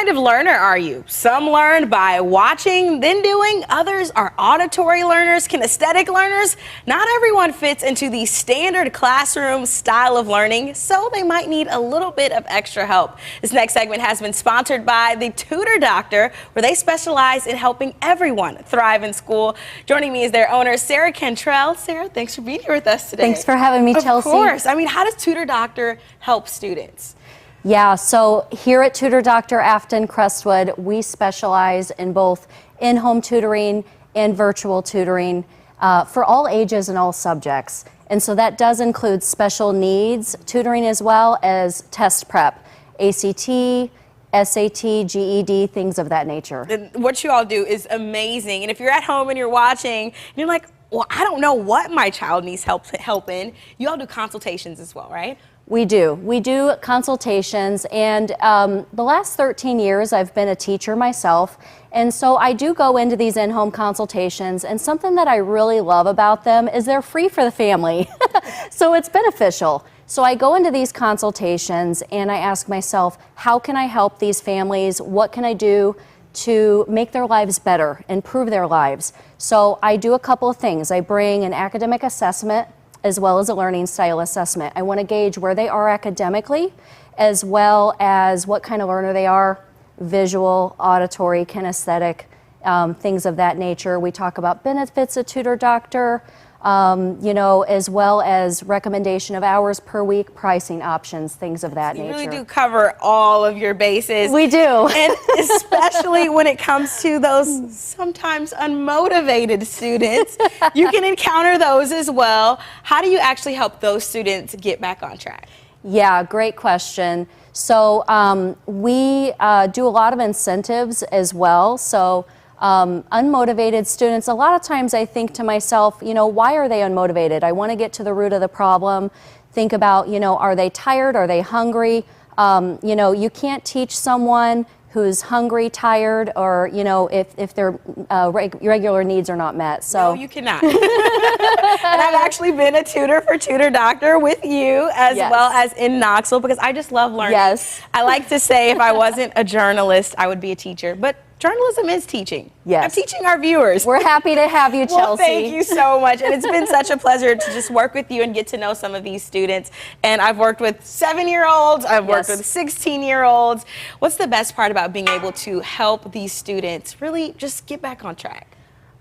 kind of learner are you? Some learn by watching, then doing. Others are auditory learners, kinesthetic learners. Not everyone fits into the standard classroom style of learning, so they might need a little bit of extra help. This next segment has been sponsored by the Tutor Doctor, where they specialize in helping everyone thrive in school. Joining me is their owner, Sarah Cantrell. Sarah, thanks for being here with us today. Thanks for having me, Chelsea. Of course. I mean, how does Tutor Doctor help students? Yeah, so here at Tutor Doctor Afton Crestwood, we specialize in both in-home tutoring and virtual tutoring for all ages and all subjects. And so that does include special needs tutoring as well as test prep, ACT, SAT, GED, things of that nature. And what you all do is amazing. And if you're at home and you're watching, and you're like, well, I don't know what my child needs help in, you all do consultations as well, right? We do. We do consultations, and the last 13 years I've been a teacher myself, and so I do go into these in-home consultations, and something that I really love about them is they're free for the family, so it's beneficial. So I go into these consultations and I ask myself, how can I help these families? What can I do to make their lives better, improve their lives? So I do a couple of things. I bring an academic assessment as well as a learning style assessment. I want to gauge where they are academically, as well as what kind of learner they are, visual, auditory, kinesthetic, things of that nature. We talk about benefits of Tutor Doctor, as well as recommendation of hours per week, pricing options, things of that nature. You really do cover all of your bases. We do. And especially when it comes to those sometimes unmotivated students, you can encounter those as well. How do you actually help those students get back on track? Yeah, great question. So we do a lot of incentives as well. So unmotivated students, a lot of times I think to myself, why are they unmotivated? I want to get to the root of the problem. Think about, are they tired? Are they hungry? You can't teach someone who's hungry, tired, or, if their regular needs are not met. So. No, you cannot. And I've actually been a tutor for Tutor Doctor with you as well as in Knoxville, because I just love learning. Yes. I like to say if I wasn't a journalist, I would be a teacher. But journalism is teaching. Yes. I'm teaching our viewers. We're happy to have you, Chelsea. Well, thank you so much. And it's been such a pleasure to just work with you and get to know some of these students. And I've worked with 7-year-olds. I've worked with 16-year-olds. What's the best part about being able to help these students really just get back on track?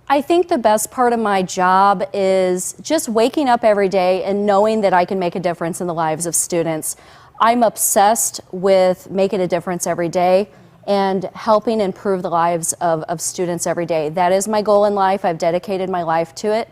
I think the best part of my job is just waking up every day and knowing that I can make a difference in the lives of students. I'm obsessed with making a difference every day and helping improve the lives of students every day. That is my goal in life. I've dedicated my life to it.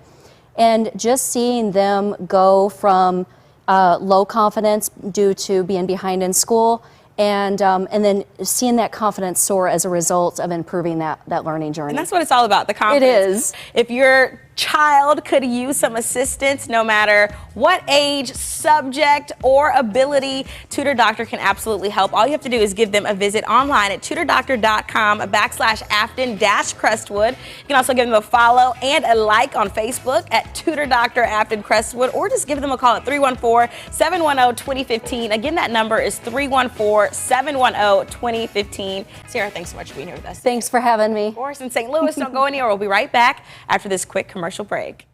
And just seeing them go from low confidence due to being behind in school, and then seeing that confidence soar as a result of improving that learning journey. And that's what it's all about, the confidence. It is. If your child could use some assistance, no matter what age, subject, or ability, Tutor Doctor can absolutely help. All you have to do is give them a visit online at tutordoctor.com/Afton-Crestwood. You can also give them a follow and a like on Facebook at Tutor Doctor Afton Crestwood, or just give them a call at 314-710-2015. Again, that number is 314-710-2015. Sarah, thanks so much for being here with us. Thanks for having me. Of course, in St. Louis. Don't go anywhere. We'll be right back after this quick commercial break.